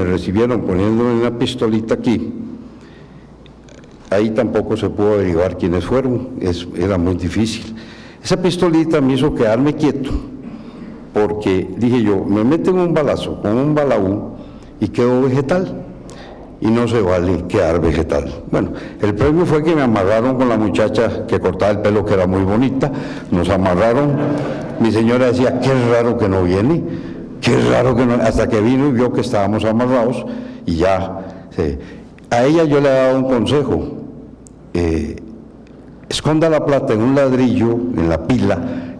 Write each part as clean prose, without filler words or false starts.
me recibieron poniéndome una pistolita aquí, ahí tampoco se pudo averiguar quiénes fueron, era muy difícil. Esa pistolita me hizo quedarme quieto, porque dije yo, me meten un balazo con un balaú y quedo vegetal, y no se vale quedar vegetal. Bueno, el premio fue que me amarraron con la muchacha que cortaba el pelo, que era muy bonita, nos amarraron, mi señora decía, qué raro que no viene, qué raro que no, hasta que vino y vio que estábamos amarrados, y ya, a ella yo le he dado un consejo, esconda la plata en un ladrillo, en la pila,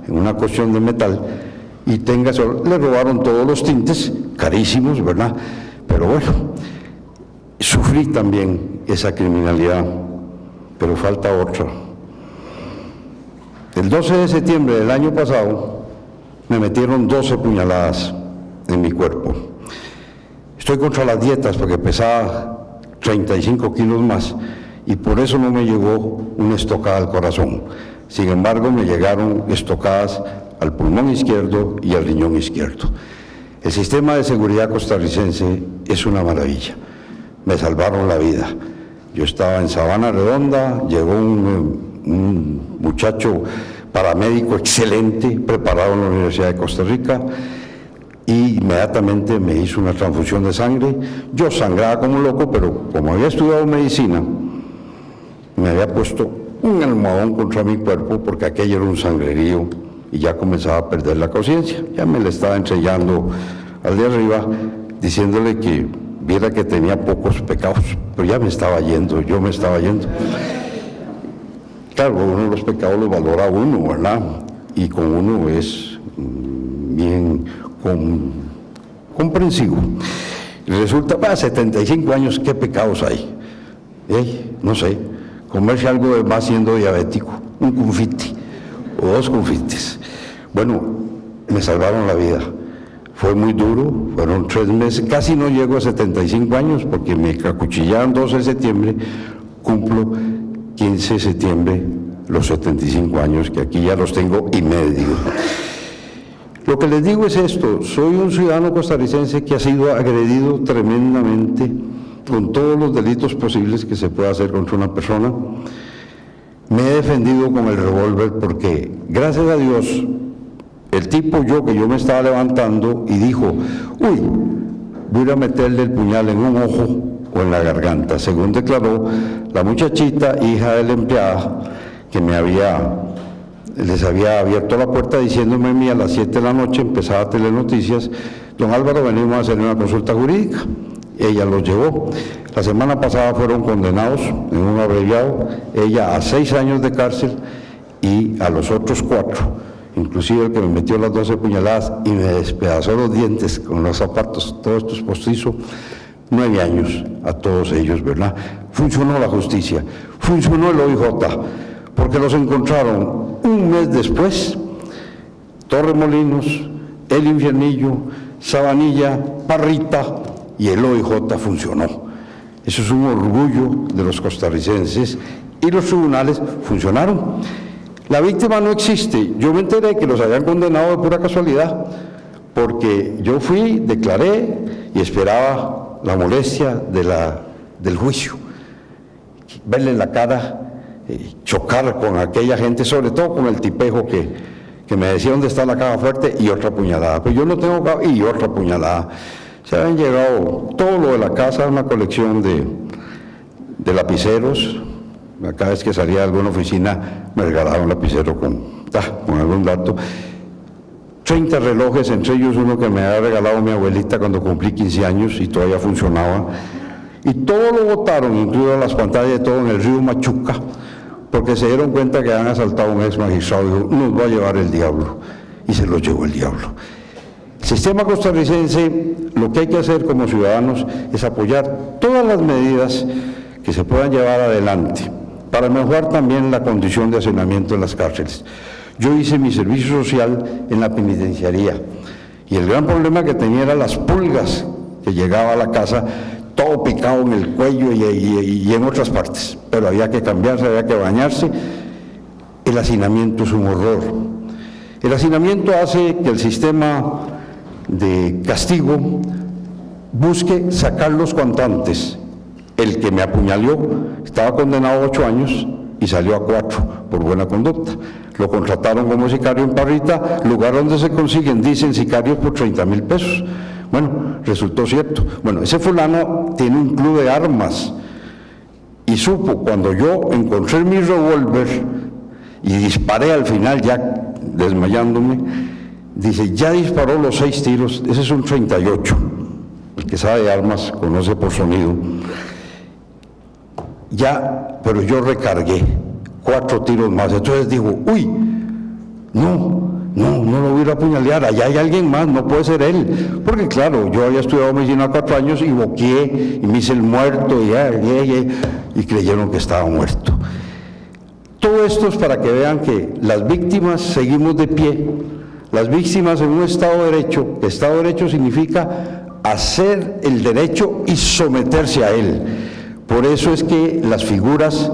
en una cuestión de metal, y le robaron todos los tintes, carísimos, ¿verdad? Pero bueno, sufrí también esa criminalidad, pero falta otra. El 12 de septiembre del año pasado me metieron 12 puñaladas en mi cuerpo. Estoy contra las dietas porque pesaba 35 kilos más y por eso no me llegó una estocada al corazón. Sin embargo, me llegaron estocadas al pulmón izquierdo y al riñón izquierdo. El sistema de seguridad costarricense es una maravilla. Me salvaron la vida. Yo estaba en Sabana Redonda, llegó un muchacho paramédico excelente, preparado en la Universidad de Costa Rica, y inmediatamente me hizo una transfusión de sangre. Yo sangraba como loco, pero como había estudiado medicina, me había puesto un almohadón contra mi cuerpo porque aquello era un sangrerío y ya comenzaba a perder la conciencia. Ya me le estaba estrellando al de arriba, diciéndole que viera que tenía pocos pecados, pero ya me estaba yendo, yo me estaba yendo. Claro, uno de los pecados los valora uno, ¿verdad? Y con uno es bien comprensivo. Y resulta, 75 años, ¿qué pecados hay? No sé, comerse algo de más siendo diabético, un confite o 2 confites. Bueno, me salvaron la vida. Fue muy duro, fueron 3 meses, casi no llego a 75 años porque me acuchillaron 12 de septiembre, cumplo 15 de septiembre los 75 años, que aquí ya los tengo y medio. Lo que les digo es esto, soy un ciudadano costarricense que ha sido agredido tremendamente con todos los delitos posibles que se pueda hacer contra una persona. Me he defendido con el revólver porque, gracias a Dios, el tipo que yo me estaba levantando y dijo, uy, voy a meterle el puñal en un ojo o en la garganta, según declaró la muchachita, hija de la empleada, que les había abierto la puerta diciéndome a mí a las 7 de la noche, empezaba Telenoticias, don Álvaro, venimos a hacer una consulta jurídica. Ella los llevó. La semana pasada fueron condenados en un abreviado, ella a 6 años de cárcel y a los otros 4. Inclusive el que me metió las 12 puñaladas y me despedazó los dientes con los zapatos, todo esto es postizo, 9 años a todos ellos, ¿verdad? Funcionó la justicia, funcionó el OIJ, porque los encontraron un mes después, Torremolinos, El Infiernillo, Sabanilla, Parrita, y el OIJ funcionó. Eso es un orgullo de los costarricenses y los tribunales funcionaron. La víctima no existe. Yo me enteré que los habían condenado de pura casualidad, porque yo fui, declaré y esperaba la molestia del juicio. Verle la cara, chocar con aquella gente, sobre todo con el tipejo que me decía dónde está la caja fuerte y otra puñalada. Pero yo no tengo caja y otra puñalada. Se habían llegado todo lo de la casa, una colección de lapiceros. Cada vez que salía de alguna oficina me regalaban un lapicero con algún dato. 30 relojes, entre ellos uno que me había regalado mi abuelita cuando cumplí 15 años y todavía funcionaba. Y todo lo botaron, incluidas las pantallas de todo, en el río Machuca, porque se dieron cuenta que habían asaltado a un ex magistrado y dijo, nos va a llevar el diablo. Y se lo llevó el diablo. El sistema costarricense, lo que hay que hacer como ciudadanos es apoyar todas las medidas que se puedan llevar adelante para mejorar también la condición de hacinamiento en las cárceles. Yo hice mi servicio social en la penitenciaría y el gran problema que tenía era las pulgas que llegaba a la casa, todo picado en el cuello y en otras partes, pero había que cambiarse, había que bañarse. El hacinamiento es un horror. El hacinamiento hace que el sistema de castigo busque sacarlos cuanto antes. El que me apuñaló estaba condenado a 8 años y salió a 4 por buena conducta. Lo contrataron como sicario en Parrita, lugar donde se consiguen, dicen, sicarios por 30,000 pesos. Bueno, resultó cierto. Bueno, ese fulano tiene un club de armas y supo, cuando yo encontré mi revólver y disparé al final, ya desmayándome, dice, ya disparó los 6 tiros, ese es un 38. El que sabe de armas conoce por sonido. Ya, pero yo recargué 4 tiros más. Entonces digo, uy, no lo voy a apuñalear, allá hay alguien más, no puede ser él. Porque claro, yo había estudiado medicina 4 años y boqueé y me hice el muerto y creyeron que estaba muerto. Todo esto es para que vean que las víctimas seguimos de pie. Las víctimas en un Estado de Derecho, que Estado de Derecho significa hacer el derecho y someterse a él. Por eso es que las figuras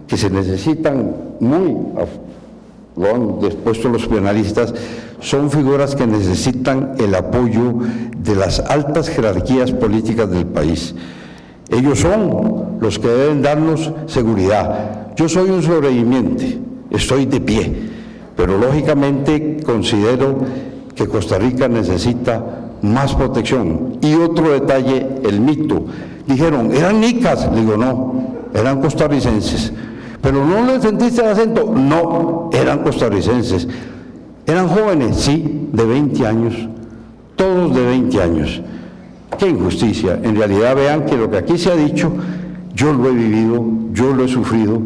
que se necesitan lo han dispuesto los penalistas, son figuras que necesitan el apoyo de las altas jerarquías políticas del país. Ellos son los que deben darnos seguridad. Yo soy un sobreviviente, estoy de pie, pero lógicamente considero que Costa Rica necesita más protección. Y otro detalle, el mito. Dijeron, ¿eran nicas? Le digo, no, eran costarricenses. ¿Pero no le sentiste el acento? No, eran costarricenses. ¿Eran jóvenes? Sí, de 20 años. Todos de 20 años. ¡Qué injusticia! En realidad vean que lo que aquí se ha dicho, yo lo he vivido, yo lo he sufrido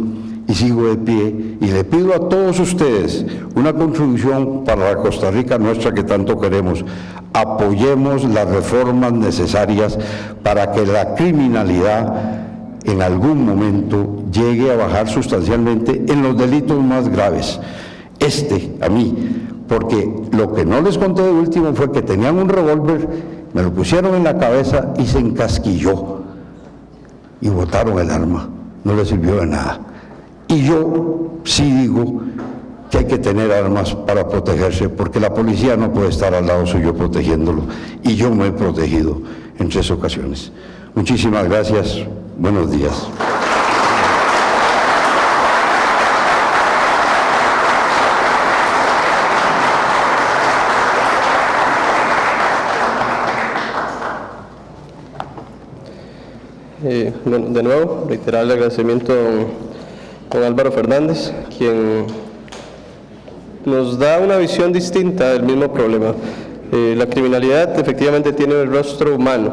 y sigo de pie. Y le pido a todos ustedes una contribución para la Costa Rica nuestra que tanto queremos. Apoyemos las reformas necesarias para que la criminalidad en algún momento llegue a bajar sustancialmente en los delitos más graves. A mí, porque lo que no les conté de último fue que tenían un revólver, me lo pusieron en la cabeza y se encasquilló y botaron el arma, no les sirvió de nada. Y yo sí digo que hay que tener armas para protegerse, porque la policía no puede estar al lado suyo protegiéndolo, y yo me he protegido en 3 ocasiones. Muchísimas gracias, buenos días. Bueno, de nuevo, reiterar el agradecimiento a don Álvaro Fernández, quien nos da una visión distinta del mismo problema. La criminalidad efectivamente tiene el rostro humano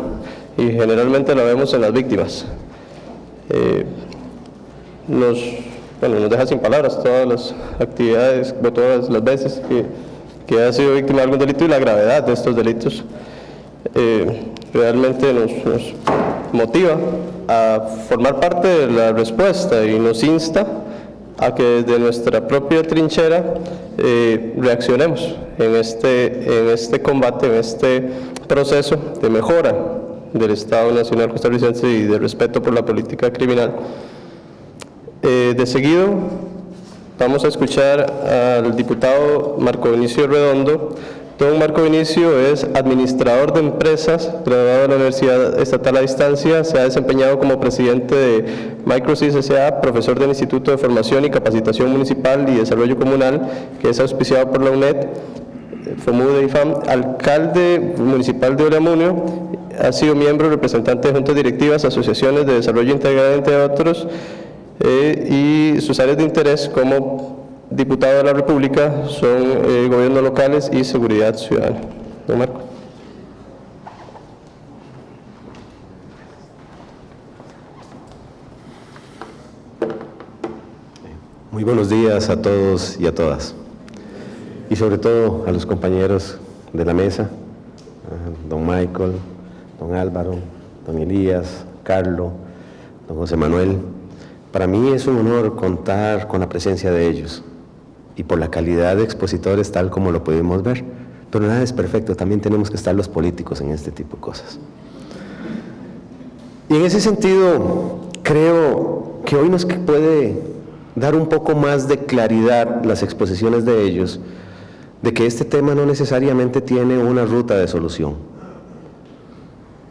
y generalmente la vemos en las víctimas. Nos deja sin palabras todas las actividades, todas las veces que ha sido víctima de algún delito y la gravedad de estos delitos. Realmente nos motiva a formar parte de la respuesta y nos insta a que desde nuestra propia trinchera reaccionemos en este combate, en este proceso de mejora del Estado Nacional Costarricense y de respeto por la política criminal. De seguido vamos a escuchar al diputado Marco Vinicio Redondo. Don Marco Vinicio es administrador de empresas, graduado de la Universidad Estatal a Distancia, se ha desempeñado como presidente de Microsys S.A., profesor del Instituto de Formación y Capacitación Municipal y Desarrollo Comunal, que es auspiciado por la UNED, FOMUDE y FAM, alcalde municipal de Oleamunio, ha sido miembro representante de juntas directivas, asociaciones de desarrollo integral, entre otros, y sus áreas de interés como diputado de la República son gobiernos locales y seguridad ciudadana. Don Marco. Muy buenos días a todos y a todas, y sobre todo a los compañeros de la mesa, don Michael, don Álvaro, don Elías, Carlos, don José Manuel. Para mí es un honor contar con la presencia de ellos y por la calidad de expositores tal como lo pudimos ver, pero nada es perfecto, también tenemos que estar los políticos en este tipo de cosas. Y en ese sentido, creo que hoy nos puede dar un poco más de claridad las exposiciones de ellos, de que este tema no necesariamente tiene una ruta de solución.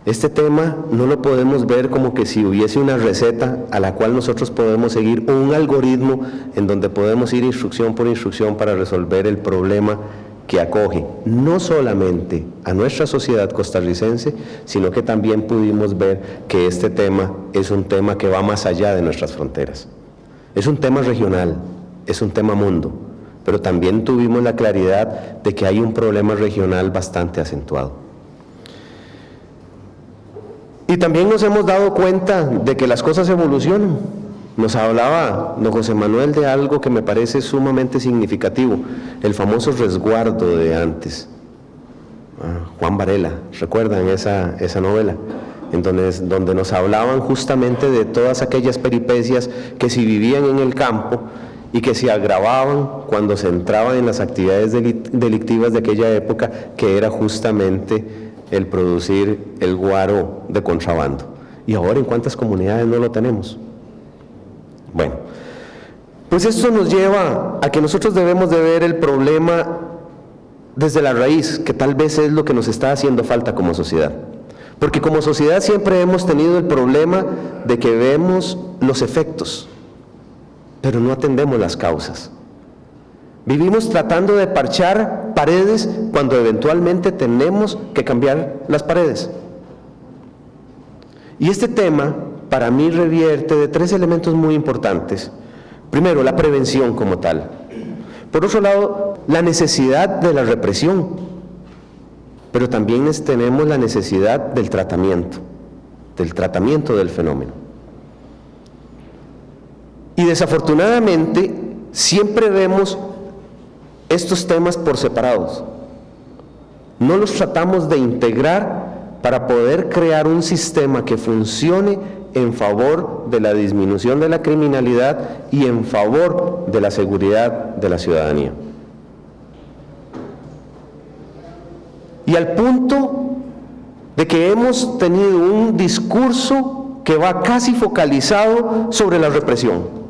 Este tema no lo podemos ver como que si hubiese una receta a la cual nosotros podemos seguir, o un algoritmo en donde podemos ir instrucción por instrucción para resolver el problema que acoge no solamente a nuestra sociedad costarricense, sino que también pudimos ver que este tema es un tema que va más allá de nuestras fronteras. Es un tema regional, es un tema mundo, pero también tuvimos la claridad de que hay un problema regional bastante acentuado. Y también nos hemos dado cuenta de que las cosas evolucionan. Nos hablaba don José Manuel de algo que me parece sumamente significativo, el famoso resguardo de antes. Juan Varela, ¿recuerdan esa novela? En donde nos hablaban justamente de todas aquellas peripecias que se vivían en el campo y que se agravaban cuando se entraban en las actividades delictivas de aquella época, que era justamente el producir el guaro de contrabando. ¿Y ahora en cuántas comunidades no lo tenemos? Bueno, pues esto nos lleva a que nosotros debemos de ver el problema desde la raíz, que tal vez es lo que nos está haciendo falta como sociedad. Porque como sociedad siempre hemos tenido el problema de que vemos los efectos, pero no atendemos las causas. Vivimos tratando de parchar paredes cuando eventualmente tenemos que cambiar las paredes. Y este tema, para mí, revierte de 3 elementos muy importantes. Primero, la prevención como tal. Por otro lado, la necesidad de la represión. Pero también tenemos la necesidad del tratamiento del fenómeno. Y desafortunadamente, siempre vemos estos temas por separados. No los tratamos de integrar para poder crear un sistema que funcione en favor de la disminución de la criminalidad y en favor de la seguridad de la ciudadanía. Y al punto de que hemos tenido un discurso que va casi focalizado sobre la represión.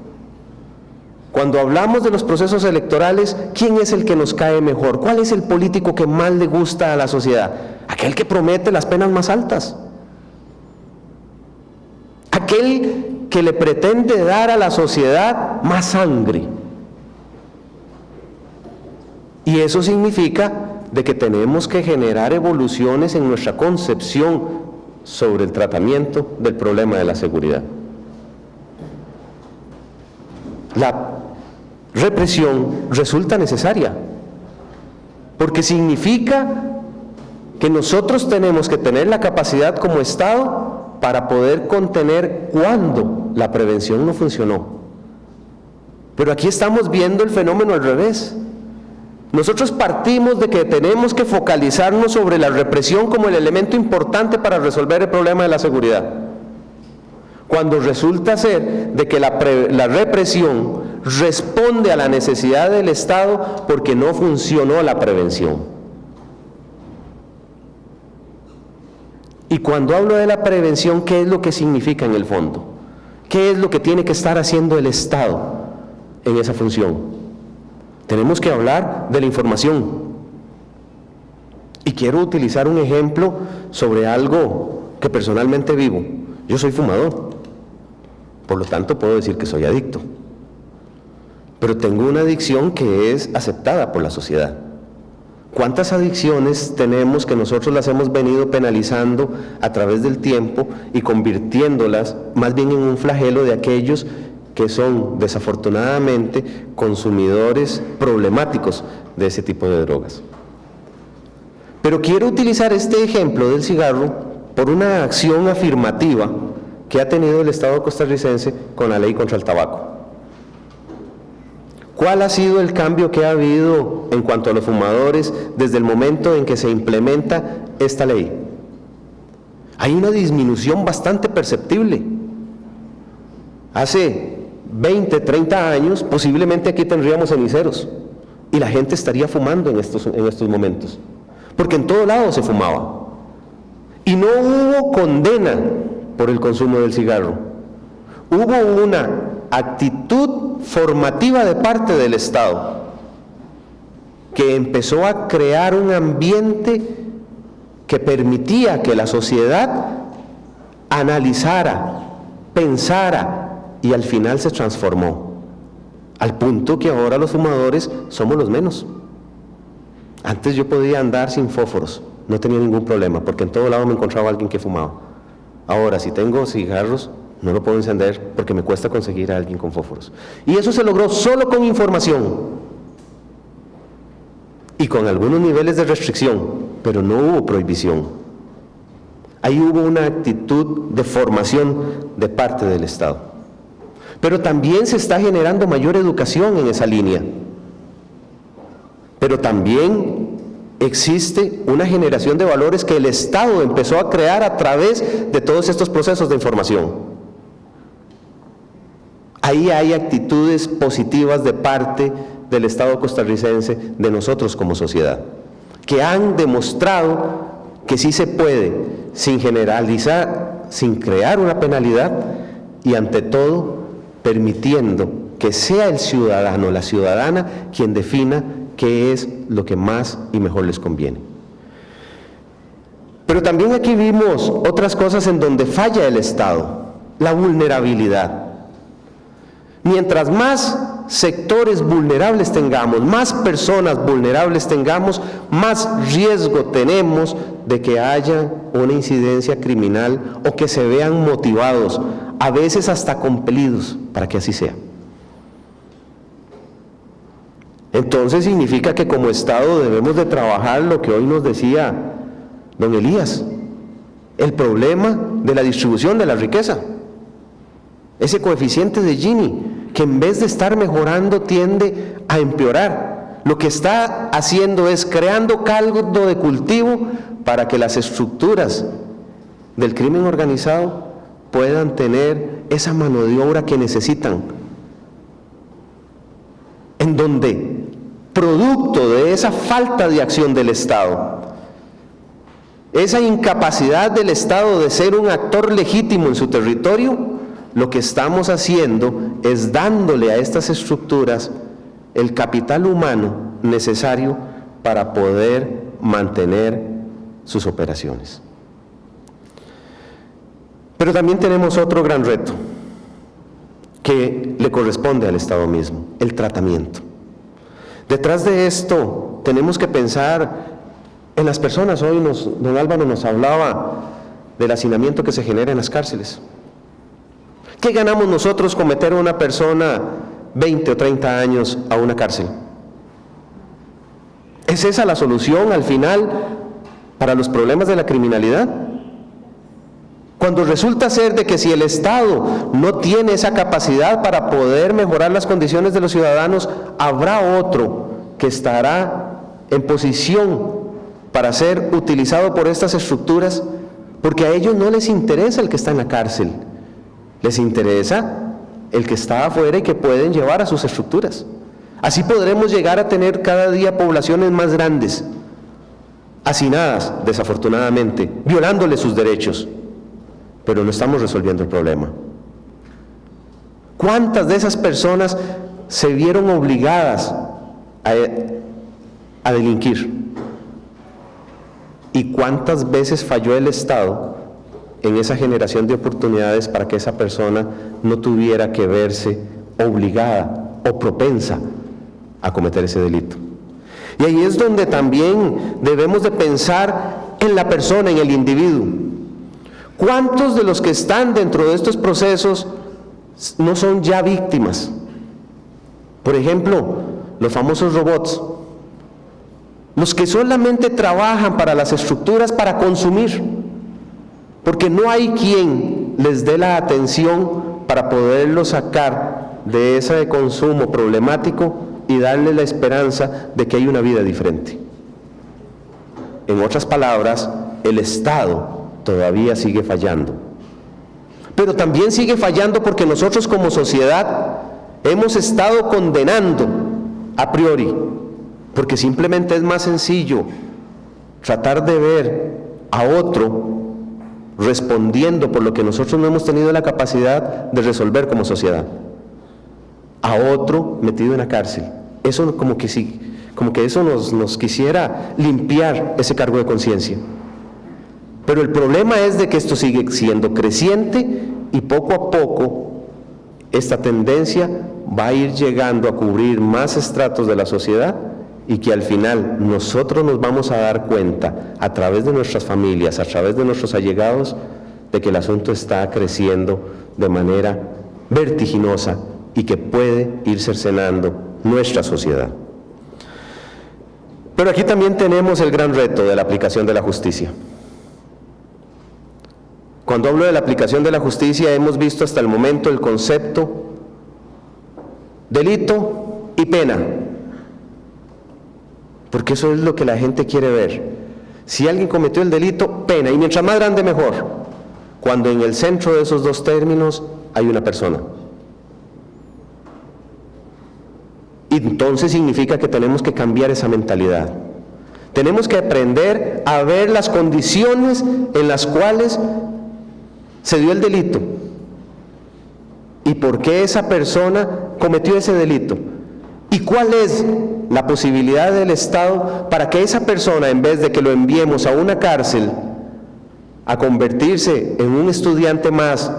Cuando hablamos de los procesos electorales, ¿quién es el que nos cae mejor? ¿Cuál es el político que más le gusta a la sociedad? Aquel que promete las penas más altas. Aquel que le pretende dar a la sociedad más sangre. Y eso significa de que tenemos que generar evoluciones en nuestra concepción sobre el tratamiento del problema de la seguridad. La represión resulta necesaria, porque significa que nosotros tenemos que tener la capacidad como Estado para poder contener cuando la prevención no funcionó. Pero aquí estamos viendo el fenómeno al revés. Nosotros partimos de que tenemos que focalizarnos sobre la represión como el elemento importante para resolver el problema de la seguridad, cuando resulta ser de que la represión responde a la necesidad del Estado porque no funcionó la prevención. Y cuando hablo de la prevención, ¿qué es lo que significa en el fondo? ¿Qué es lo que tiene que estar haciendo el Estado en esa función? Tenemos que hablar de la información. Y quiero utilizar un ejemplo sobre algo que personalmente vivo. Yo soy fumador, por lo tanto puedo decir que soy adicto. Pero tengo una adicción que es aceptada por la sociedad. ¿Cuántas adicciones tenemos que nosotros las hemos venido penalizando a través del tiempo y convirtiéndolas más bien en un flagelo de aquellos que son desafortunadamente consumidores problemáticos de ese tipo de drogas? Pero quiero utilizar este ejemplo del cigarro por una acción afirmativa que ha tenido el Estado costarricense con la ley contra el tabaco. ¿Cuál ha sido el cambio que ha habido en cuanto a los fumadores desde el momento en que se implementa esta ley? Hay una disminución bastante perceptible. Hace 20, 30 años, posiblemente aquí tendríamos ceniceros y la gente estaría fumando en estos momentos, porque en todo lado se fumaba. Y no hubo condena por el consumo del cigarro. Hubo una actitud formativa de parte del Estado que empezó a crear un ambiente que permitía que la sociedad analizara, pensara y al final se transformó, al punto que ahora los fumadores somos los menos. Antes yo podía andar sin fósforos, no tenía ningún problema, porque en todo lado me encontraba alguien que fumaba. Ahora, si tengo cigarros, no lo puedo encender porque me cuesta conseguir a alguien con fósforos. Y eso se logró solo con información y con algunos niveles de restricción, pero no hubo prohibición. Ahí hubo una actitud de formación de parte del Estado. Pero también se está generando mayor educación en esa línea. Pero también existe una generación de valores que el Estado empezó a crear a través de todos estos procesos de información. Ahí hay actitudes positivas de parte del Estado costarricense, de nosotros como sociedad, que han demostrado que sí se puede, sin generalizar, sin crear una penalidad y ante todo permitiendo que sea el ciudadano, la ciudadana, quien defina qué es lo que más y mejor les conviene. Pero también aquí vimos otras cosas en donde falla el Estado, la vulnerabilidad. Mientras más sectores vulnerables tengamos, más personas vulnerables tengamos, más riesgo tenemos de que haya una incidencia criminal o que se vean motivados, a veces hasta compelidos, para que así sea. Entonces significa que como Estado debemos de trabajar lo que hoy nos decía don Elías, el problema de la distribución de la riqueza, ese coeficiente de Gini, que en vez de estar mejorando tiende a empeorar. Lo que está haciendo es creando caldo de cultivo para que las estructuras del crimen organizado puedan tener esa mano de obra que necesitan, en donde, producto de esa falta de acción del Estado, esa incapacidad del Estado de ser un actor legítimo en su territorio, lo que estamos haciendo es dándole a estas estructuras el capital humano necesario para poder mantener sus operaciones. Pero también tenemos otro gran reto que le corresponde al Estado mismo, el tratamiento. Detrás de esto tenemos que pensar en las personas. Hoy don Álvaro nos hablaba del hacinamiento que se genera en las cárceles. ¿Qué ganamos nosotros con meter a una persona 20 o 30 años a una cárcel? ¿Es esa la solución al final para los problemas de la criminalidad? Cuando resulta ser de que si el Estado no tiene esa capacidad para poder mejorar las condiciones de los ciudadanos, habrá otro que estará en posición para ser utilizado por estas estructuras, porque a ellos no les interesa el que está en la cárcel. Les interesa el que está afuera y que pueden llevar a sus estructuras. Así podremos llegar a tener cada día poblaciones más grandes, hacinadas, desafortunadamente, violándoles sus derechos, pero no estamos resolviendo el problema. ¿Cuántas de esas personas se vieron obligadas a delinquir? ¿Y cuántas veces falló el Estado en esa generación de oportunidades para que esa persona no tuviera que verse obligada o propensa a cometer ese delito? Y ahí es donde también debemos de pensar en la persona, en el individuo. ¿Cuántos de los que están dentro de estos procesos no son ya víctimas? Por ejemplo, los famosos robots, los que solamente trabajan para las estructuras para consumir, porque no hay quien les dé la atención para poderlos sacar de ese consumo problemático y darle la esperanza de que hay una vida diferente. En otras palabras, el Estado todavía sigue fallando. Pero también sigue fallando porque nosotros como sociedad hemos estado condenando a priori, porque simplemente es más sencillo tratar de ver a otro respondiendo por lo que nosotros no hemos tenido la capacidad de resolver como sociedad, a otro metido en la cárcel. Eso como que eso nos quisiera limpiar ese cargo de conciencia. Pero el problema es de que esto sigue siendo creciente y poco a poco esta tendencia va a ir llegando a cubrir más estratos de la sociedad y que al final nosotros nos vamos a dar cuenta a través de nuestras familias, a través de nuestros allegados, de que el asunto está creciendo de manera vertiginosa y que puede ir cercenando nuestra sociedad. Pero aquí también tenemos el gran reto de la aplicación de la justicia. Cuando hablo de la aplicación de la justicia, hemos visto hasta el momento el concepto delito y pena, porque eso es lo que la gente quiere ver. Si alguien cometió el delito, pena, y mientras más grande mejor, cuando en el centro de esos dos términos hay una persona. Y entonces significa que tenemos que cambiar esa mentalidad. Tenemos que aprender a ver las condiciones en las cuales se dio el delito y por qué esa persona cometió ese delito y cuál es la posibilidad del Estado para que esa persona, en vez de que lo enviemos a una cárcel a convertirse en un estudiante más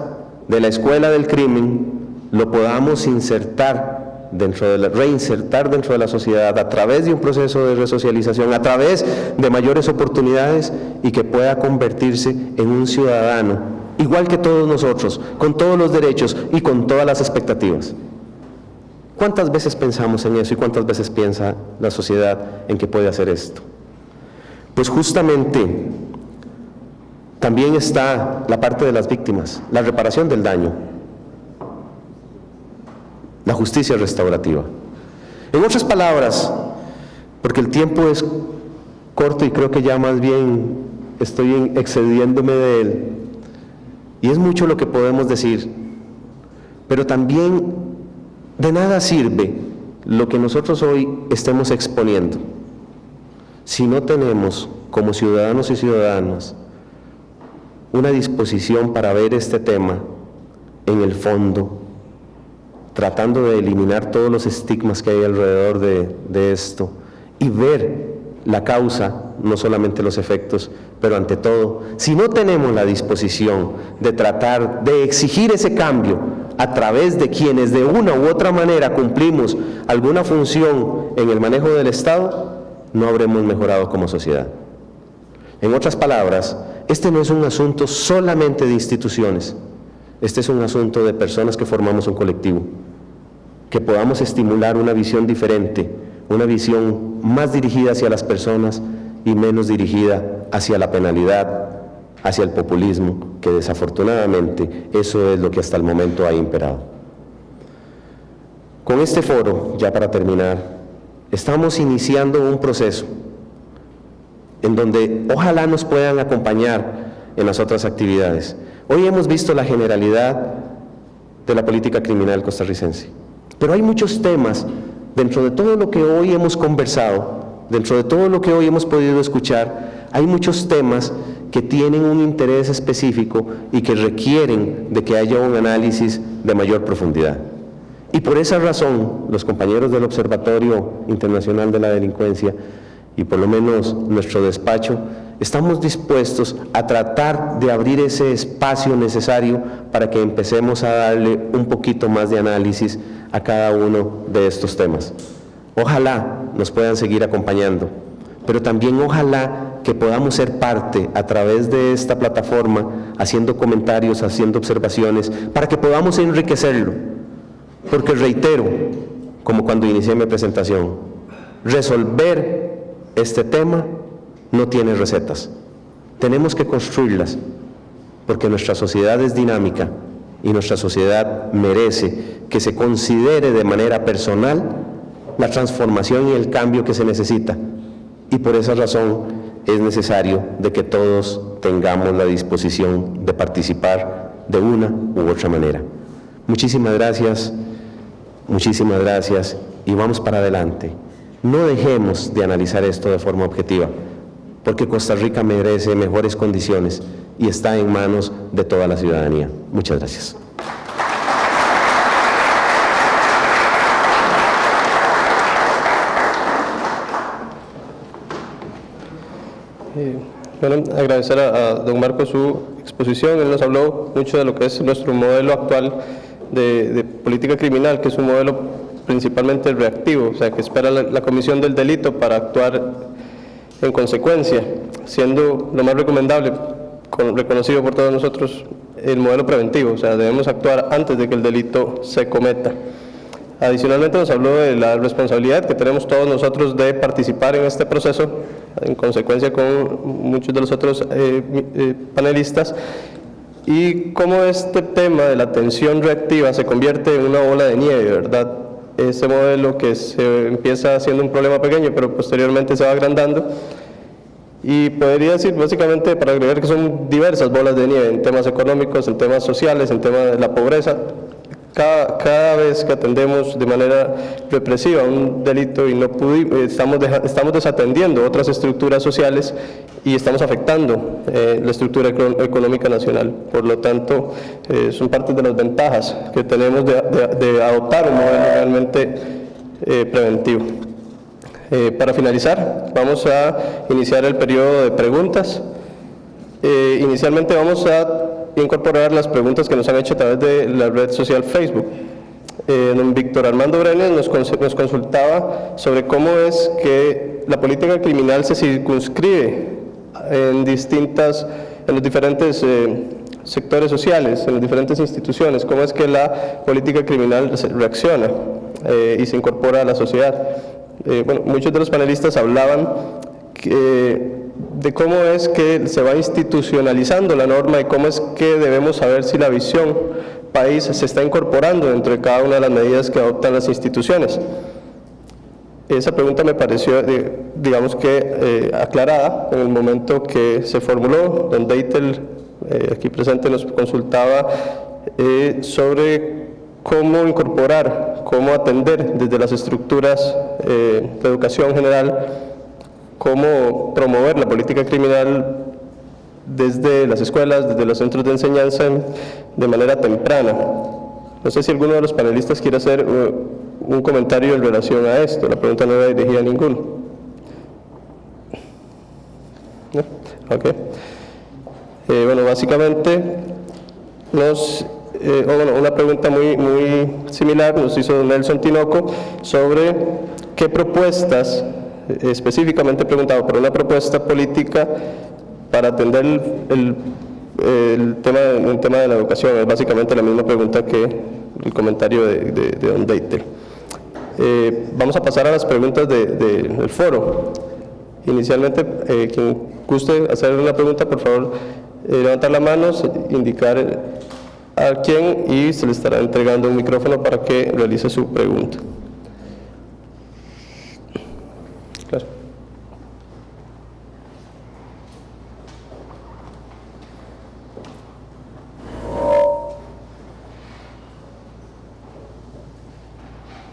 de la escuela del crimen, lo podamos reinsertar dentro de la sociedad a través de un proceso de resocialización, a través de mayores oportunidades y que pueda convertirse en un ciudadano igual que todos nosotros, con todos los derechos y con todas las expectativas. ¿Cuántas veces pensamos en eso y cuántas veces piensa la sociedad en que puede hacer esto? Pues justamente también está la parte de las víctimas, la reparación del daño, la justicia restaurativa. En otras palabras, porque el tiempo es corto y creo que ya más bien estoy excediéndome de él, y es mucho lo que podemos decir, pero también de nada sirve lo que nosotros hoy estemos exponiendo si no tenemos como ciudadanos y ciudadanas una disposición para ver este tema en el fondo, tratando de eliminar todos los estigmas que hay alrededor de esto y ver la causa, no solamente los efectos, pero ante todo, si no tenemos la disposición de tratar de exigir ese cambio a través de quienes de una u otra manera cumplimos alguna función en el manejo del Estado, no habremos mejorado como sociedad. En otras palabras, este no es un asunto solamente de instituciones, este es un asunto de personas que formamos un colectivo, que podamos estimular una visión diferente, una visión más dirigida hacia las personas y menos dirigida hacia la penalidad, hacia el populismo, que desafortunadamente eso es lo que hasta el momento ha imperado. Con este foro, ya para terminar, estamos iniciando un proceso en donde ojalá nos puedan acompañar en las otras actividades. Hoy hemos visto la generalidad de la política criminal costarricense, pero hay muchos temas dentro de todo lo que hoy hemos conversado, dentro de todo lo que hoy hemos podido escuchar, hay muchos temas que tienen un interés específico y que requieren de que haya un análisis de mayor profundidad. Y por esa razón, los compañeros del Observatorio Internacional de la Delincuencia, y por lo menos nuestro despacho, estamos dispuestos a tratar de abrir ese espacio necesario para que empecemos a darle un poquito más de análisis a cada uno de estos temas. Ojalá nos puedan seguir acompañando, pero también ojalá que podamos ser parte a través de esta plataforma, haciendo comentarios, haciendo observaciones, para que podamos enriquecerlo. Porque reitero, como cuando inicié mi presentación, resolver este tema no tiene recetas. Tenemos que construirlas, porque nuestra sociedad es dinámica y nuestra sociedad merece que se considere de manera personal la transformación y el cambio que se necesita. Y por esa razón es necesario de que todos tengamos la disposición de participar de una u otra manera. Muchísimas gracias y vamos para adelante. No dejemos de analizar esto de forma objetiva, porque Costa Rica merece mejores condiciones y está en manos de toda la ciudadanía. Muchas gracias. Bueno, agradecer a don Marco su exposición. Él nos habló mucho de lo que es nuestro modelo actual de política criminal, que es un modelo principalmente reactivo, o sea, que espera la comisión del delito para actuar en consecuencia, siendo lo más recomendable, reconocido por todos nosotros, el modelo preventivo, o sea, debemos actuar antes de que el delito se cometa. Adicionalmente nos habló de la responsabilidad que tenemos todos nosotros de participar en este proceso, en consecuencia con muchos de los otros panelistas, y cómo este tema de la atención reactiva se convierte en una bola de nieve, ¿verdad? Este modelo que se empieza siendo un problema pequeño, pero posteriormente se va agrandando, y podría decir básicamente, para agregar, que son diversas bolas de nieve en temas económicos, en temas sociales, en temas de la pobreza. Cada vez que atendemos de manera represiva un delito y no estamos desatendiendo otras estructuras sociales y estamos afectando la estructura económica nacional. Por lo tanto, son parte de las ventajas que tenemos de adoptar un modelo realmente preventivo. Para finalizar, vamos a iniciar el periodo de preguntas. Inicialmente vamos a incorporar las preguntas que nos han hecho a través de la red social Facebook. Don Víctor Armando Brenes nos consultaba sobre cómo es que la política criminal se circunscribe en los diferentes sectores sociales, en las diferentes instituciones, cómo es que la política criminal reacciona y se incorpora a la sociedad. Bueno, muchos de los panelistas hablaban de cómo es que se va institucionalizando la norma y cómo es que debemos saber si la visión país se está incorporando dentro de cada una de las medidas que adoptan las instituciones. Esa pregunta me pareció, digamos que aclarada en el momento que se formuló. Don Deitel, aquí presente, nos consultaba sobre cómo incorporar, cómo atender desde las estructuras de educación general, cómo promover la política criminal desde las escuelas, desde los centros de enseñanza de manera temprana. No sé si alguno de los panelistas quiere hacer un comentario en relación a esto. La pregunta no era dirigida a ninguno. ¿No? Ok. Bueno, básicamente una pregunta muy similar nos hizo Nelson Tinoco sobre qué propuestas, específicamente preguntado por una propuesta política para atender el tema de la educación. Es básicamente la misma pregunta que el comentario de don Deitel. Vamos a pasar a las preguntas del foro. Inicialmente, quien guste hacer una pregunta, por favor, levantar la mano, indicar a quién y se le estará entregando un micrófono para que realice su pregunta. Claro.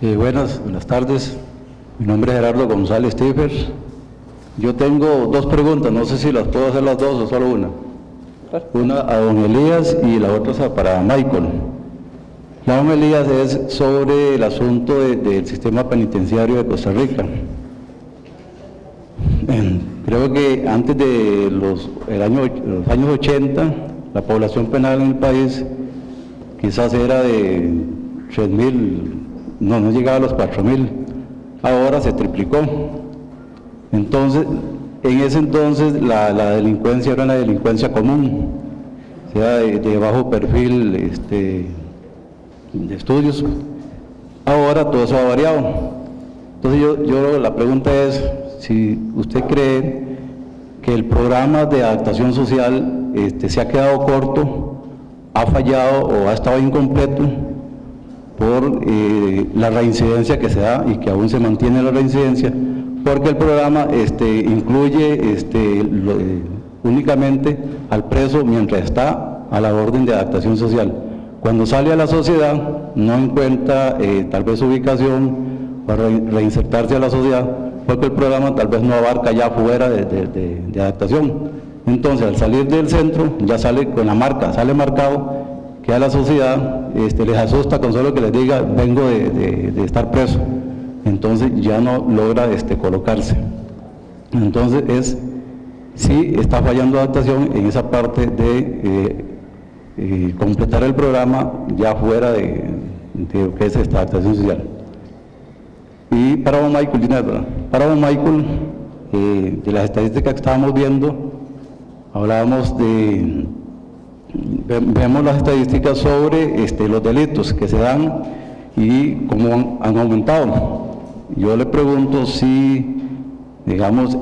Buenas tardes. Mi nombre es Gerardo González Tiffer. Yo tengo dos preguntas, no sé si las puedo hacer las dos o solo una. Una a don Elías y la otra es para Michael. La don Elías es sobre el asunto del sistema penitenciario de Costa Rica. Creo que antes de los años 80, la población penal en el país quizás era de 3.000, no llegaba a los 4.000, ahora se triplicó. Entonces, en ese entonces la delincuencia era una delincuencia común, o sea, de bajo perfil de estudios. Ahora todo eso ha variado. Entonces yo la pregunta es si usted cree que el programa de adaptación social se ha quedado corto, ha fallado o ha estado incompleto por la reincidencia que se da y que aún se mantiene la reincidencia, porque el programa incluye únicamente al preso mientras está a la orden de adaptación social. Cuando sale a la sociedad no encuentra tal vez ubicación para reinsertarse a la sociedad, porque el programa tal vez no abarca ya fuera de adaptación. Entonces, al salir del centro ya sale con la marca, sale marcado que a la sociedad les asusta con solo que les diga vengo de estar preso. Entonces ya no logra colocarse. Entonces es sí está fallando adaptación en esa parte de completar el programa ya fuera de lo que es esta adaptación social. Y para don Michael, ¿verdad? Para don Michael, de las estadísticas que estábamos viendo, hablábamos de, vemos las estadísticas sobre los delitos que se dan y cómo han aumentado. Yo le pregunto si, digamos,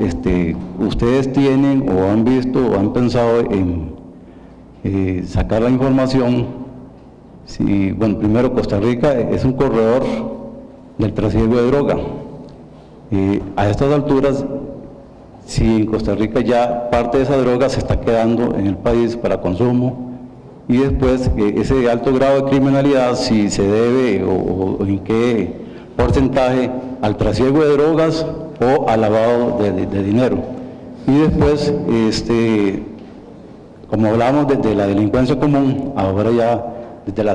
ustedes tienen o han visto o han pensado en sacar la información. Si, bueno, primero, Costa Rica es un corredor del trasiego de droga. A estas alturas, si en Costa Rica ya parte de esa droga se está quedando en el país para consumo, y después ese alto grado de criminalidad, si se debe o en qué porcentaje al trasiego de drogas o al lavado de dinero. Y después, como hablamos de la delincuencia común, ahora ya desde la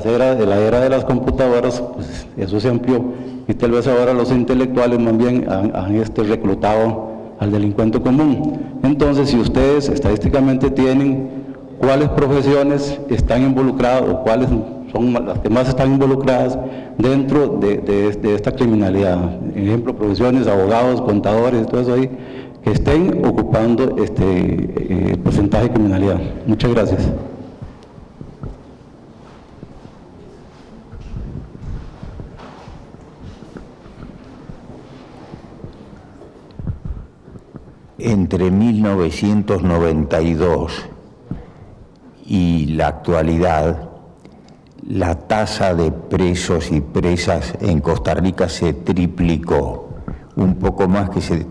era de las computadoras, pues eso se amplió, y tal vez ahora los intelectuales más bien han reclutado al delincuente común. Entonces, si ustedes estadísticamente tienen cuáles profesiones están involucradas o cuáles son las que más están involucradas dentro de esta criminalidad, por ejemplo, profesiones, abogados, contadores, todo eso ahí, que estén ocupando porcentaje de criminalidad. Muchas gracias. Entre 1992 y la actualidad, la tasa de presos y presas en Costa Rica se triplicó, un poco más que se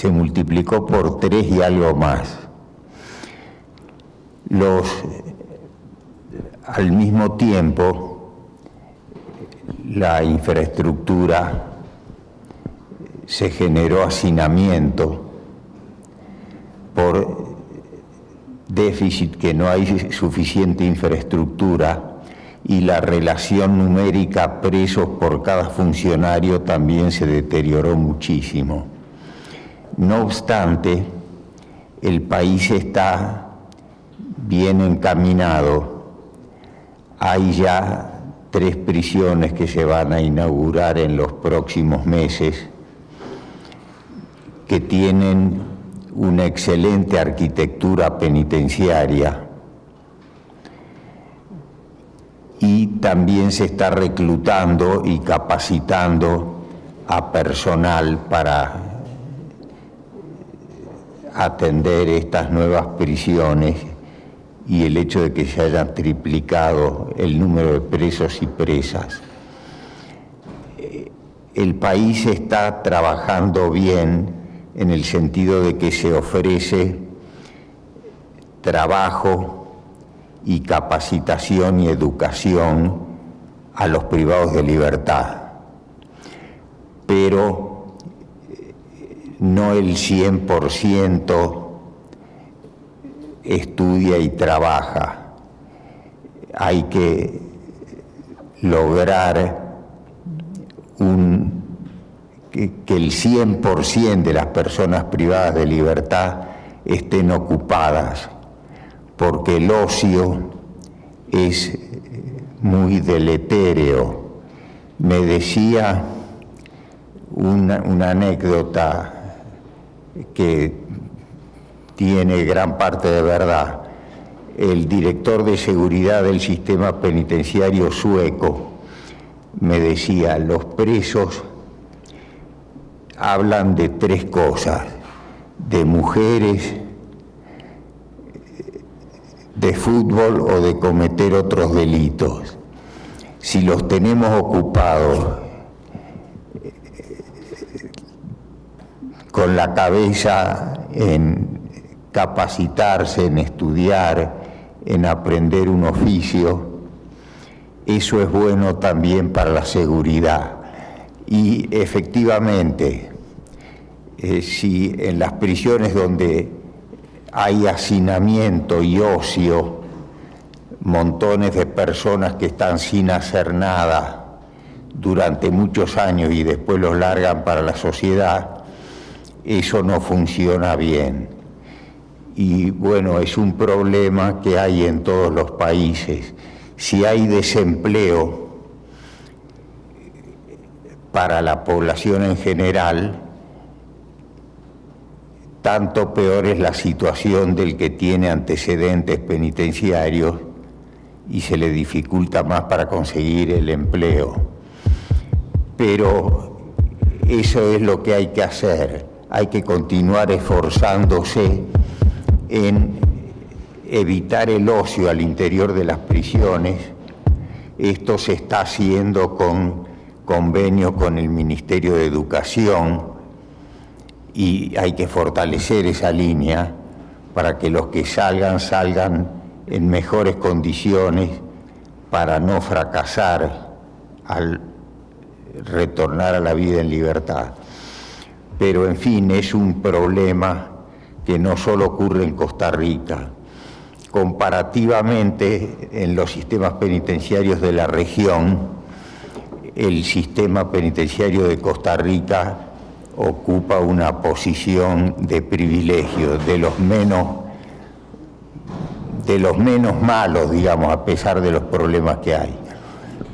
multiplicó por 3 y algo más. Al mismo tiempo, la infraestructura se generó hacinamiento por déficit, que no hay suficiente infraestructura, y la relación numérica presos por cada funcionario también se deterioró muchísimo. No obstante, el país está bien encaminado. Hay ya 3 prisiones que se van a inaugurar en los próximos meses, que tienen una excelente arquitectura penitenciaria, y también se está reclutando y capacitando a personal para atender estas nuevas prisiones, y el hecho de que se haya triplicado el número de presos y presas. El país está trabajando bien en el sentido de que se ofrece trabajo y capacitación y educación a los privados de libertad, pero no el 100% estudia y trabaja. Hay que lograr que el 100% de las personas privadas de libertad estén ocupadas, porque el ocio es muy deletéreo. Me decía una anécdota que tiene gran parte de verdad. El director de seguridad del sistema penitenciario sueco me decía: los presos hablan de 3 cosas: de mujeres, de fútbol o de cometer otros delitos. Si los tenemos ocupados con la cabeza en capacitarse, en estudiar, en aprender un oficio, eso es bueno también para la seguridad. Y efectivamente, si en las prisiones donde hay hacinamiento y ocio, montones de personas que están sin hacer nada durante muchos años y después los largan para la sociedad, eso no funciona bien. y bueno, es un problema que hay en todos los países. Si hay desempleo para la población en general, tanto peor es la situación del que tiene antecedentes penitenciarios y se le dificulta más para conseguir el empleo. Pero eso es lo que hay que hacer. Hay que continuar esforzándose en evitar el ocio al interior de las prisiones. Esto se está haciendo con convenio con el Ministerio de Educación y hay que fortalecer esa línea para que los que salgan en mejores condiciones para no fracasar al retornar a la vida en libertad. Pero en fin, es un problema que no solo ocurre en Costa Rica. Comparativamente, en los sistemas penitenciarios de la región, el sistema penitenciario de Costa Rica ocupa una posición de privilegio, de los menos malos, digamos, a pesar de los problemas que hay.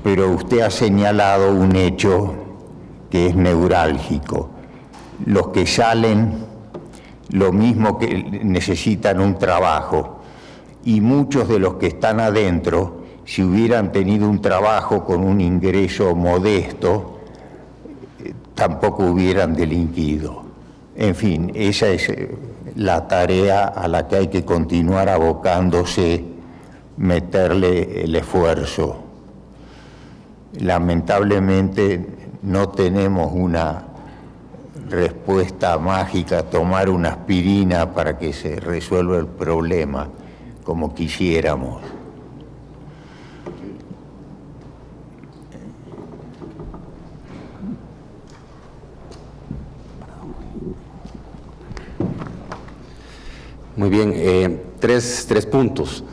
Pero usted ha señalado un hecho que es neurálgico. Los que salen, lo mismo que necesitan un trabajo, y muchos de los que están adentro, si hubieran tenido un trabajo con un ingreso modesto, tampoco hubieran delinquido. En fin, esa es la tarea a la que hay que continuar abocándose, meterle el esfuerzo. Lamentablemente no tenemos una respuesta mágica, tomar una aspirina para que se resuelva el problema como quisiéramos. Muy bien, tres puntos.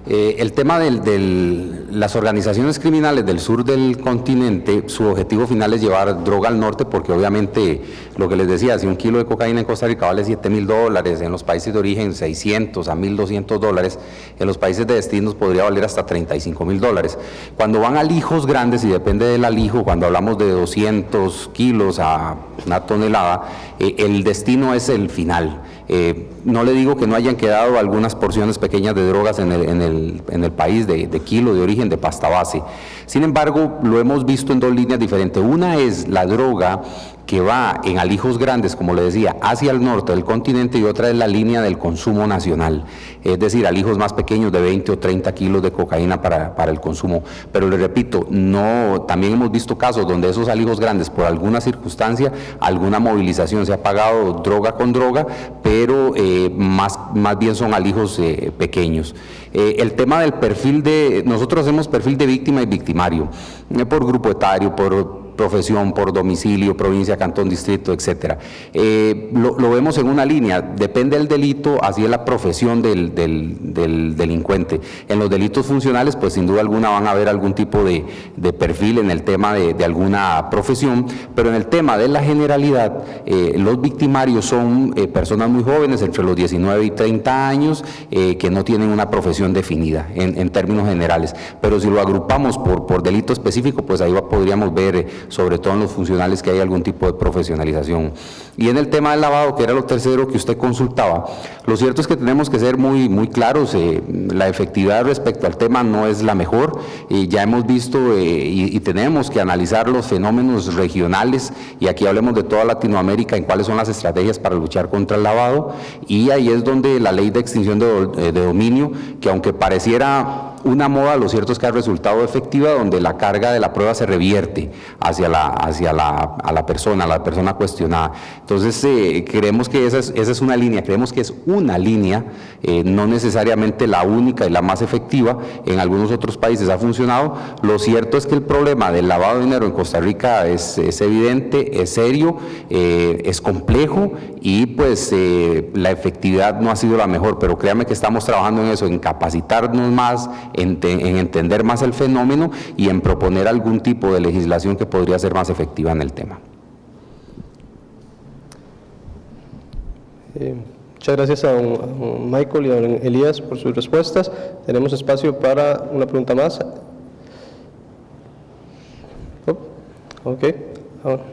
El tema de las organizaciones criminales del sur del continente, su objetivo final es llevar droga al norte, porque obviamente, lo que les decía, si un kilo de cocaína en Costa Rica vale $7.000, en los países de origen 600 a $1.200, en los países de destinos podría valer hasta $35.000. Cuando van a lijos grandes, y depende del alijo, cuando hablamos de 200 kilos a una tonelada, el destino es el final. No le digo que no hayan quedado algunas porciones pequeñas de drogas en el país de kilo de origen de pasta base. Sin embargo, lo hemos visto en dos líneas diferentes. Una es la droga que va en alijos grandes, como le decía, hacia el norte del continente, y otra es la línea del consumo nacional, es decir, alijos más pequeños de 20 o 30 kilos de cocaína para el consumo. Pero le repito, también hemos visto casos donde esos alijos grandes, por alguna circunstancia, alguna movilización, se ha pagado droga con droga, pero más bien son alijos pequeños. El tema del perfil nosotros hacemos perfil de víctima y victimario, por grupo etario, por profesión, por domicilio, provincia, cantón, distrito, etcétera. Lo vemos en una línea, depende del delito, así es la profesión del delincuente. En los delitos funcionales, pues sin duda alguna van a haber algún tipo de perfil en el tema de alguna profesión, pero en el tema de la generalidad, los victimarios son personas muy jóvenes, entre los 19 y 30 años, que no tienen una profesión definida en términos generales. Pero si lo agrupamos por delito específico, pues ahí podríamos ver, sobre todo en los funcionales, que hay algún tipo de profesionalización. Y en el tema del lavado, que era lo tercero que usted consultaba, lo cierto es que tenemos que ser muy claros. La efectividad respecto al tema no es la mejor. Ya hemos visto y tenemos que analizar los fenómenos regionales, y aquí hablemos de toda Latinoamérica, en cuáles son las estrategias para luchar contra el lavado, y ahí es donde la ley de extinción de dominio, que aunque pareciera una moda, lo cierto es que ha resultado efectiva, donde la carga de la prueba se revierte hacia la persona cuestionada. Entonces, creemos que esa es una línea, creemos que es una línea, no necesariamente la única y la más efectiva. En algunos otros países ha funcionado. Lo cierto es que el problema del lavado de dinero en Costa Rica es evidente, es serio, es complejo, y pues la efectividad no ha sido la mejor, pero créame que estamos trabajando en eso, en capacitarnos más, en entender más el fenómeno y en proponer algún tipo de legislación que podría ser más efectiva en el tema. Muchas gracias a don Michael y a don Elías por sus respuestas. Tenemos espacio para una pregunta más. Ok. Ahora.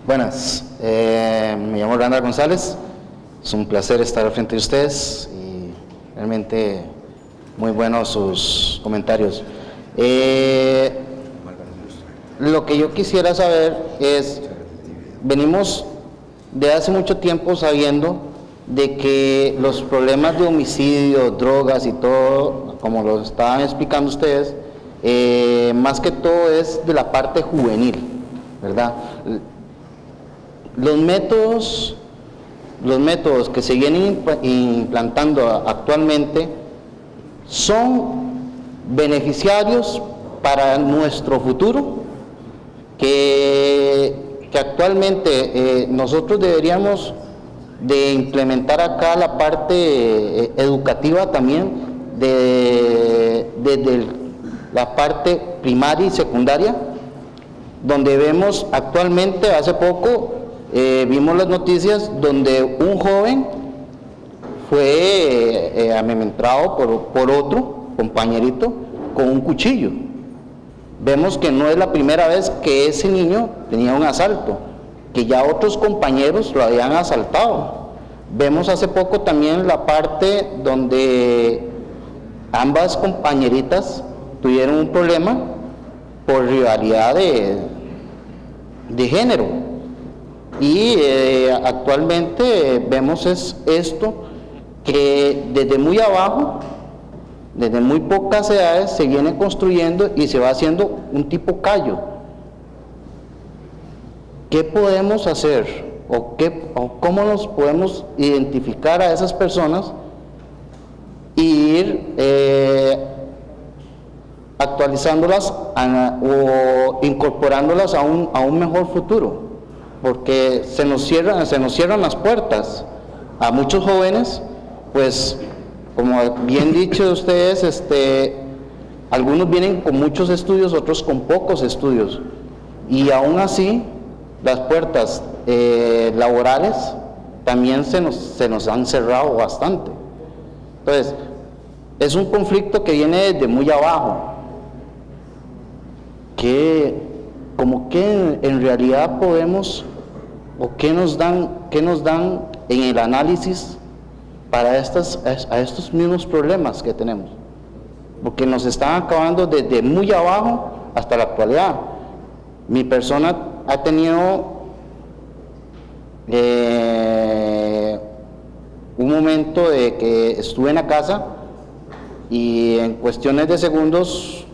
Buenas, me llamo Randall González, es un placer estar al frente de ustedes y realmente muy buenos sus comentarios. Lo que yo quisiera saber es, venimos de hace mucho tiempo sabiendo de que los problemas de homicidio, drogas y todo, como lo estaban explicando ustedes, más que todo es de la parte juvenil, ¿verdad? Los métodos que se vienen implantando actualmente son beneficiarios para nuestro futuro, que actualmente nosotros deberíamos de implementar acá la parte educativa también, desde la parte primaria y secundaria, donde vemos actualmente, hace poco, vimos las noticias donde un joven fue amedrentado por otro compañerito con un cuchillo. Vemos que no es la primera vez que ese niño tenía un asalto, que ya otros compañeros lo habían asaltado. Vemos hace poco también la parte donde ambas compañeritas tuvieron un problema por rivalidad de género. Y actualmente vemos esto, que desde muy abajo, desde muy pocas edades, se viene construyendo y se va haciendo un tipo callo. ¿Qué podemos hacer? ¿O cómo nos podemos identificar a esas personas y ir actualizándolas o incorporándolas a un mejor futuro? Porque se nos cierran las puertas a muchos jóvenes, pues como bien dicho ustedes, algunos vienen con muchos estudios, otros con pocos estudios, y aún así las puertas laborales también se nos han cerrado bastante. Entonces, es un conflicto que viene desde muy abajo, que en realidad podemos, o qué nos dan en el análisis para a estos mismos problemas que tenemos, porque nos están acabando desde muy abajo hasta la actualidad. Mi persona ha tenido un momento de que estuve en la casa y en cuestiones de segundos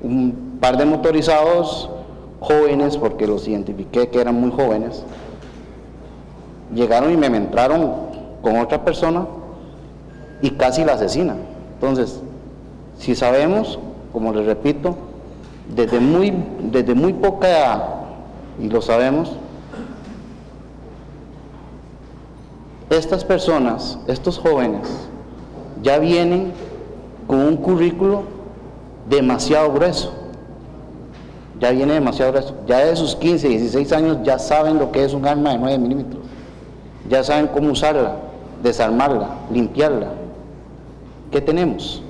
un par de motorizados jóvenes, porque los identifiqué que eran muy jóvenes, llegaron y me entraron con otra persona y casi la asesinan. Entonces, si sabemos, como les repito, desde muy poca edad, y lo sabemos, estas personas, estos jóvenes, ya vienen con un currículo demasiado grueso. Ya viene demasiado grueso. Ya de sus 15, 16 años ya saben lo que es un arma de 9 milímetros. Ya saben cómo usarla, desarmarla, limpiarla. ¿Qué tenemos?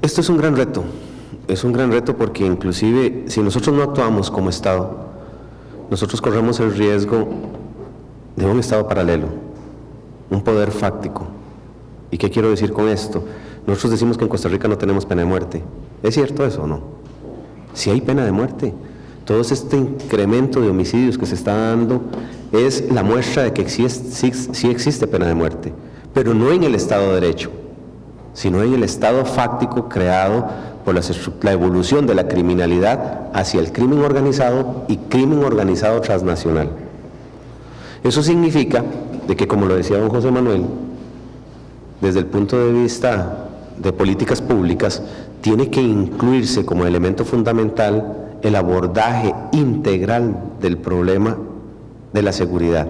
Esto es un gran reto. Es un gran reto porque inclusive si nosotros no actuamos como Estado, nosotros corremos el riesgo de un Estado paralelo, un poder fáctico. ¿Y qué quiero decir con esto? Nosotros decimos que en Costa Rica no tenemos pena de muerte. ¿Es cierto eso o no? Sí hay pena de muerte. Todo este incremento de homicidios que se está dando es la muestra de que sí existe pena de muerte, pero no en el Estado de Derecho, sino en el Estado fáctico creado por la evolución de la criminalidad hacia el crimen organizado y crimen organizado transnacional. Eso significa de que, como lo decía don José Manuel, desde el punto de vista de políticas públicas, tiene que incluirse como elemento fundamental el abordaje integral del problema de la seguridad,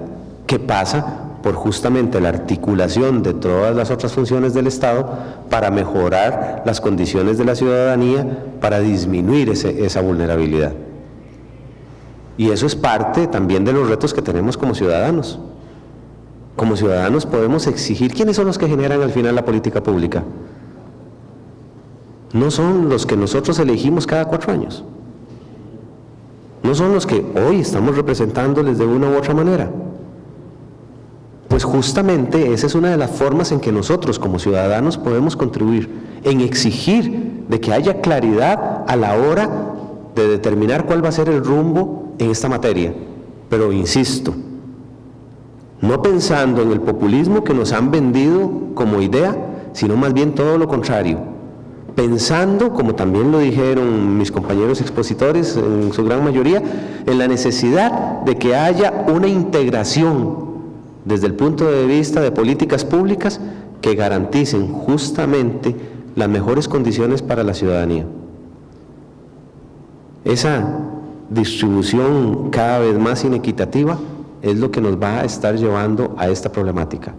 que pasa por justamente la articulación de todas las otras funciones del Estado para mejorar las condiciones de la ciudadanía, para disminuir esa vulnerabilidad. Y eso es parte también de los retos que tenemos como ciudadanos. Como ciudadanos podemos exigir. ¿Quiénes son los que generan al final la política pública? No son los que nosotros elegimos cada 4 años. No son los que hoy estamos representándoles de una u otra manera. Pues justamente esa es una de las formas en que nosotros como ciudadanos podemos contribuir, en exigir de que haya claridad a la hora de determinar cuál va a ser el rumbo en esta materia. Pero insisto, no pensando en el populismo que nos han vendido como idea, sino más bien todo lo contrario, pensando, como también lo dijeron mis compañeros expositores en su gran mayoría, en la necesidad de que haya una integración desde el punto de vista de políticas públicas que garanticen justamente las mejores condiciones para la ciudadanía. Esa distribución cada vez más inequitativa es lo que nos va a estar llevando a esta problemática.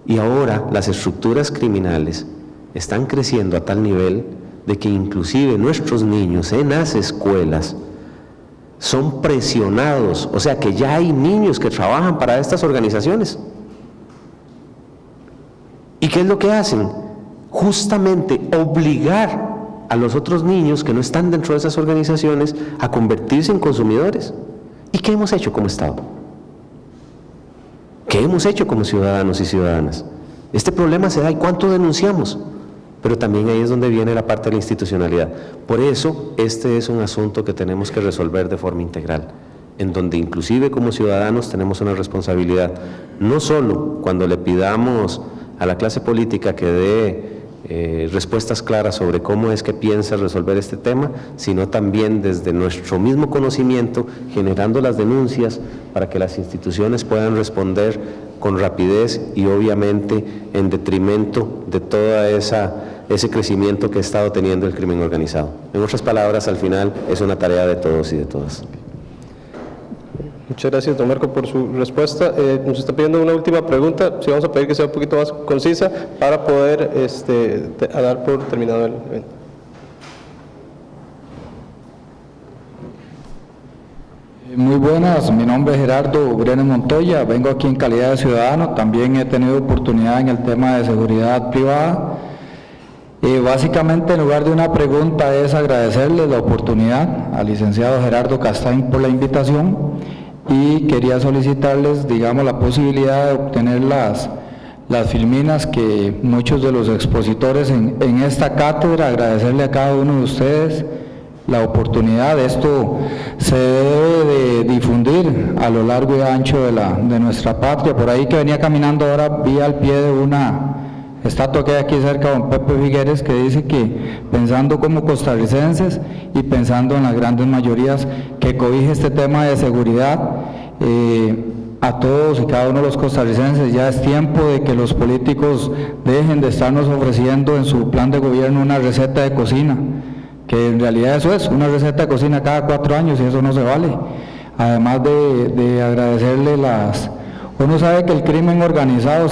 Y ahora las estructuras criminales están creciendo a tal nivel de que inclusive nuestros niños en las escuelas son presionados, o sea que ya hay niños que trabajan para estas organizaciones. ¿Y qué es lo que hacen? Justamente obligar a los otros niños que no están dentro de esas organizaciones a convertirse en consumidores. ¿Y qué hemos hecho como Estado? ¿Qué hemos hecho como ciudadanos y ciudadanas? Este problema se da y ¿cuánto denunciamos? Pero también ahí es donde viene la parte de la institucionalidad. Por eso, este es un asunto que tenemos que resolver de forma integral, en donde inclusive como ciudadanos tenemos una responsabilidad, no solo cuando le pidamos a la clase política que dé respuestas claras sobre cómo es que piensa resolver este tema, sino también desde nuestro mismo conocimiento, generando las denuncias para que las instituciones puedan responder con rapidez y obviamente en detrimento de toda ese crecimiento que ha estado teniendo el crimen organizado. En otras palabras, al final es una tarea de todos y de todas. Muchas gracias, don Marco, por su respuesta. Nos está pidiendo una última pregunta, si vamos a pedir que sea un poquito más concisa para poder dar por terminado el evento. Muy buenas, mi nombre es Gerardo Brenes Montoya, vengo aquí en calidad de ciudadano, también he tenido oportunidad en el tema de seguridad privada. Básicamente, en lugar de una pregunta, es agradecerle la oportunidad al licenciado Gerardo Castañ por la invitación y quería solicitarles, digamos, la posibilidad de obtener las filminas que muchos de los expositores en esta cátedra, agradecerle a cada uno de ustedes la oportunidad. Esto se debe de difundir a lo largo y ancho de nuestra patria. Por ahí que venía caminando ahora vi al pie de una estatua que hay aquí cerca, don Pepe Figueres, que dice que pensando como costarricenses y pensando en las grandes mayorías que cobije este tema de seguridad, a todos y cada uno de los costarricenses, ya es tiempo de que los políticos dejen de estarnos ofreciendo en su plan de gobierno una receta de cocina, que en realidad eso es, una receta de cocina cada 4 años y eso no se vale. Además de agradecerle uno sabe que el crimen organizado